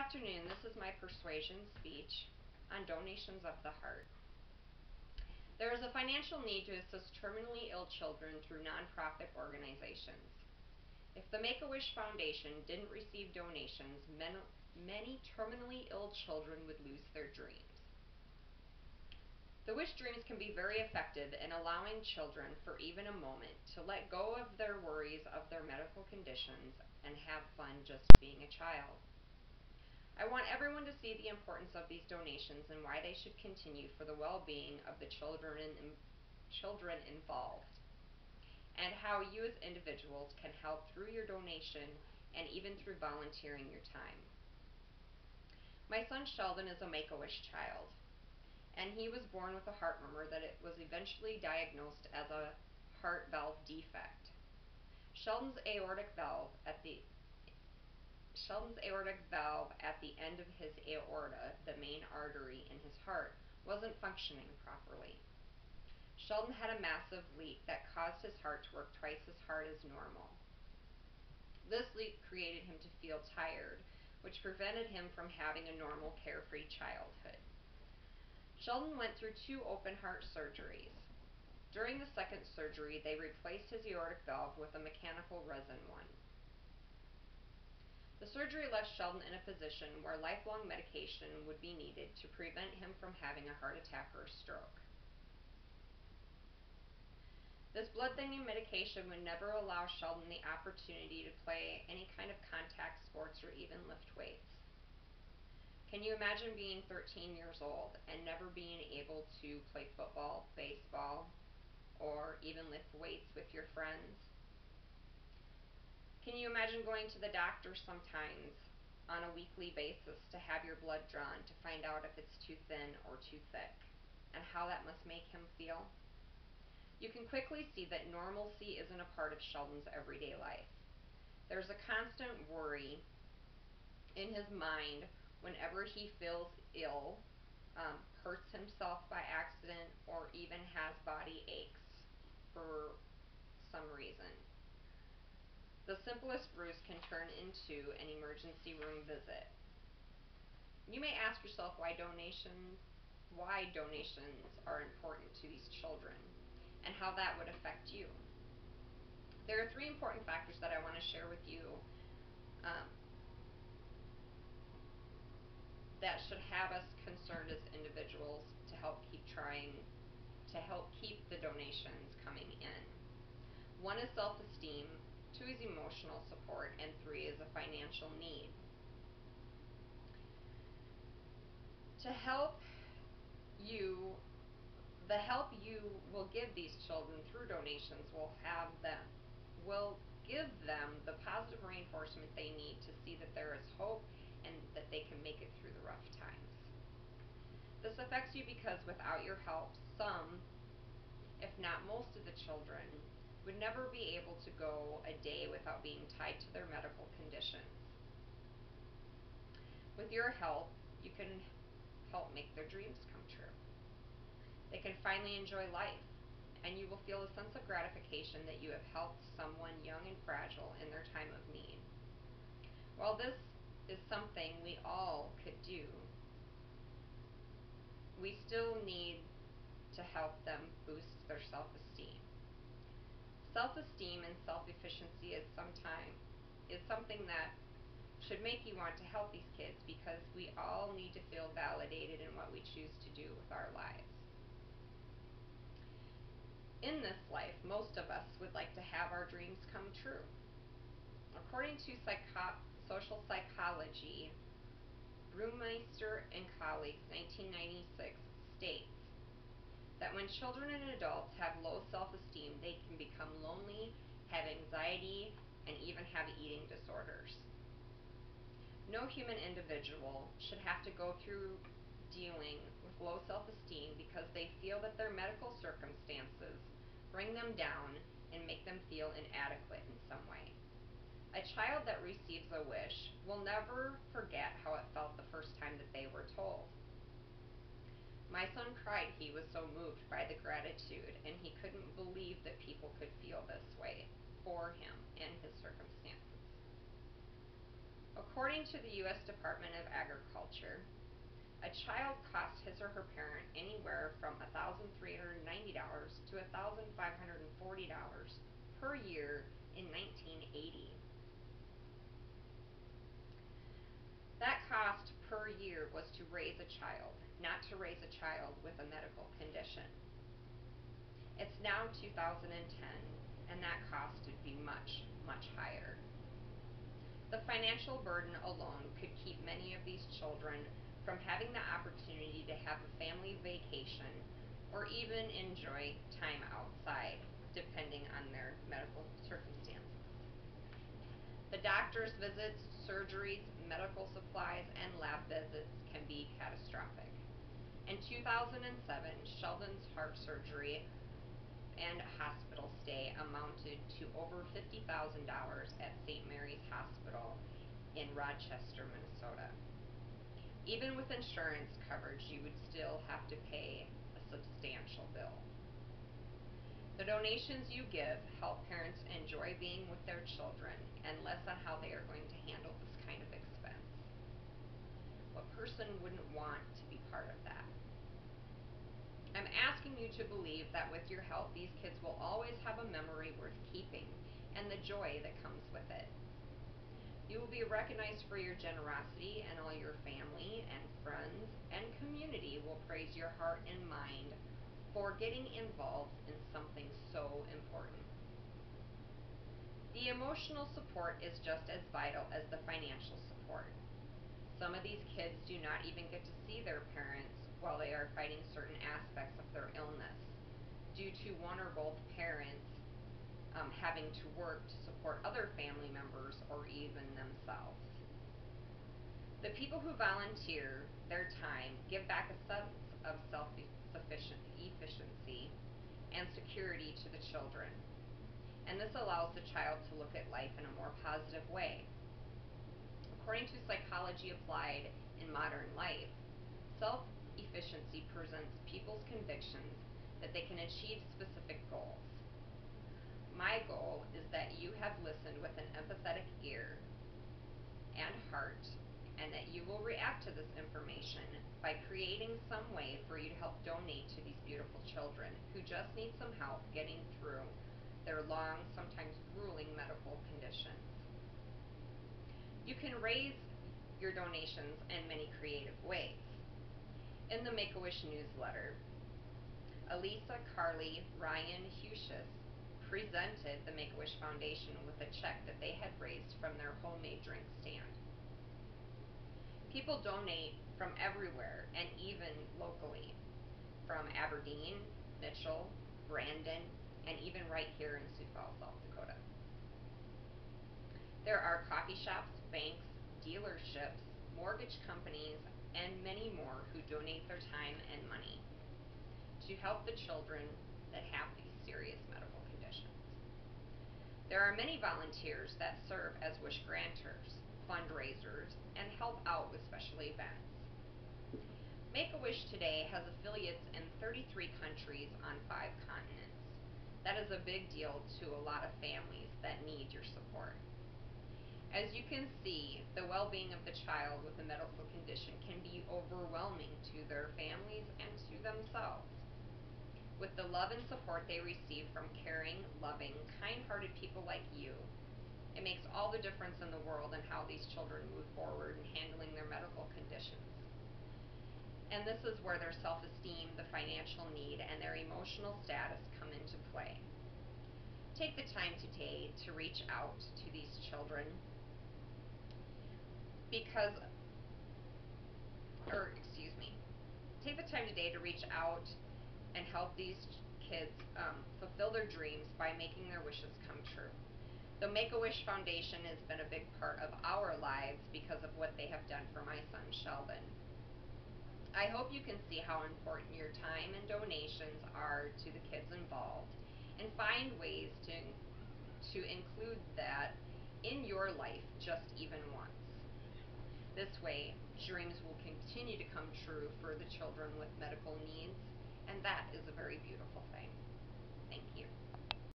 afternoon. This is my persuasion speech on donations of the heart. There is a financial need to assist terminally ill children through nonprofit organizations. If the Make-A-Wish Foundation didn't receive donations, many terminally ill children would lose their dreams. The wish dreams can be very effective in allowing children, for even a moment, to let go of their worries of their medical conditions and have fun just being a child. I want everyone to see the importance of these donations and why they should continue for the well-being of the children involved, and how you as individuals can help through your donation and even through volunteering your time. My son Sheldon is a Make-A-Wish child, and he was born with a heart murmur that it was eventually diagnosed as a heart valve defect. Sheldon's aortic valve at the end of his aorta, the main artery in his heart, wasn't functioning properly. Sheldon had a massive leak that caused his heart to work twice as hard as normal. This leak created him to feel tired, which prevented him from having a normal, carefree childhood. Sheldon went through 2 open heart surgeries. During the second surgery, they replaced his aortic valve with a mechanical resin one. The surgery left Sheldon in a position where lifelong medication would be needed to prevent him from having a heart attack or a stroke. This blood-thinning medication would never allow Sheldon the opportunity to play any kind of contact sports or even lift weights. Can you imagine being 13 years old and never being able to play football, baseball, or even lift weights with your friends? Can you imagine going to the doctor sometimes on a weekly basis to have your blood drawn to find out if it's too thin or too thick, and how that must make him feel? You can quickly see that normalcy isn't a part of Sheldon's everyday life. There's a constant worry in his mind whenever he feels ill, hurts himself by accident, or even has body aches for some reason. The simplest bruise can turn into an emergency room visit. You may ask yourself why donations are important to these children and how that would affect you. There are 3 important factors that I want to share with you that should have us concerned as individuals to help keep the donations coming in. 1 is self-esteem, 2 is emotional support, and 3 is a financial need. The help you will give these children through donations will give them the positive reinforcement they need to see that there is hope and that they can make it through the rough times. This affects you because without your help, some, if not most of the children, would never be able to go a day without being tied to their medical conditions. With your help, you can help make their dreams come true. They can finally enjoy life, and you will feel a sense of gratification that you have helped someone young and fragile in their time of need. While this is something we all could do, we still need to help them boost their self-esteem. Self-esteem and self-efficiency is something that should make you want to help these kids, because we all need to feel validated in what we choose to do with our lives. In this life, most of us would like to have our dreams come true. According to social psychology, Brewmeister and colleagues, 1996, states that when children and adults have low self-esteem, they can become lonely, have anxiety, and even have eating disorders. No human individual should have to go through dealing with low self-esteem because they feel that their medical circumstances bring them down and make them feel inadequate in some way. A child that receives a wish will never forget how it felt the first time that they were told. My son cried. He was so moved by the gratitude, and he couldn't believe that people could feel this way for him and his circumstances. According to the U.S. Department of Agriculture, a child cost his or her parent anywhere from $1,390 to $1,540 per year in 1980. That cost per year was to raise a child, not to raise a child with a medical condition. It's now 2010, and that cost would be much, much higher. The financial burden alone could keep many of these children from having the opportunity to have a family vacation or even enjoy time outside, depending on their medical circumstances. The doctor's visits, surgeries, medical supplies, and lab visits can be catastrophic. In 2007, Sheldon's heart surgery and hospital stay amounted to over $50,000 at St. Mary's Hospital in Rochester, Minnesota. Even with insurance coverage, you would still have to pay a substantial bill. The donations you give help parents enjoy being with their children and lessen how they are going to handle this kind of expense. What person wouldn't want to be part of that? I'm asking you to believe that with your help, these kids will always have a memory worth keeping and the joy that comes with it. You will be recognized for your generosity, and all your family and friends and community will praise your heart and mind for getting involved in something so important. The emotional support is just as vital as the financial support. Some of these kids do not even get to see their parents while they are fighting certain aspects of their illness due to one or both parents having to work to support other family members or even themselves. The people who volunteer their time give back a sense of self-efficiency and security to the children, and this allows the child to look at life in a more positive way. According to Psychology Applied in Modern Life, self-efficiency presents people's convictions that they can achieve specific goals. My goal is that you have listened with an empathetic ear and heart, and that you will react to this information by creating some way for you to help donate to these beautiful children who just need some help getting through their long, sometimes grueling medical conditions. You can raise your donations in many creative ways. In the Make-A-Wish newsletter, Elisa, Carly, Ryan, Hushis presented the Make-A-Wish Foundation with a check that they had raised from their homemade drink stand. People donate from everywhere and even locally, from Aberdeen, Mitchell, Brandon, and even right here in Sioux Falls, South Dakota. There are coffee shops, banks, dealerships, mortgage companies, and many more who donate their time and money to help the children that have these serious medical conditions. There are many volunteers that serve as wish granters, fundraisers, and help out with special events. Make-A-Wish today has affiliates in 33 countries on 5 continents. That is a big deal to a lot of families that need your support. As you can see, the well-being of the child with a medical condition can be overwhelming to their families and to themselves. With the love and support they receive from caring, loving, kind-hearted people like you, it makes all the difference in the world in how these children move forward in handling their medical conditions. And this is where their self-esteem, the financial need, and their emotional status come into play. Take the time today to reach out to these children take the time today to reach out and help these kids fulfill their dreams by making their wishes come true. The Make-A-Wish Foundation has been a big part of our lives because of what they have done for my son Sheldon. I hope you can see how important your time and donations are to the kids involved, and find ways to include that in your life just even once. This way, dreams will continue to come true for the children with medical needs, and that is a very beautiful thing.